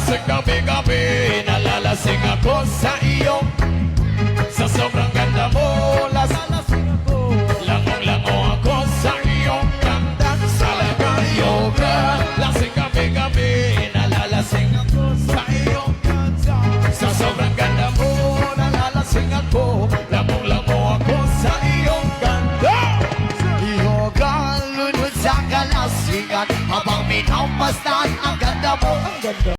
Sa gabi-gabi, nalalasing ako sa iyo. Sa sobrang ganda mo, lalasing ako. Langong-lango ako sa iyong ganda. Salagayo ka. Lasing gabi-gabi, nalalasing ako sa iyong ganda. Sa sobrang ganda mo, nalalasing ako. Langong-lango ako sa iyong ganda. Iyoga, lunod sa kalasigan, habang minammasdan ang ganda mo. Ang ganda.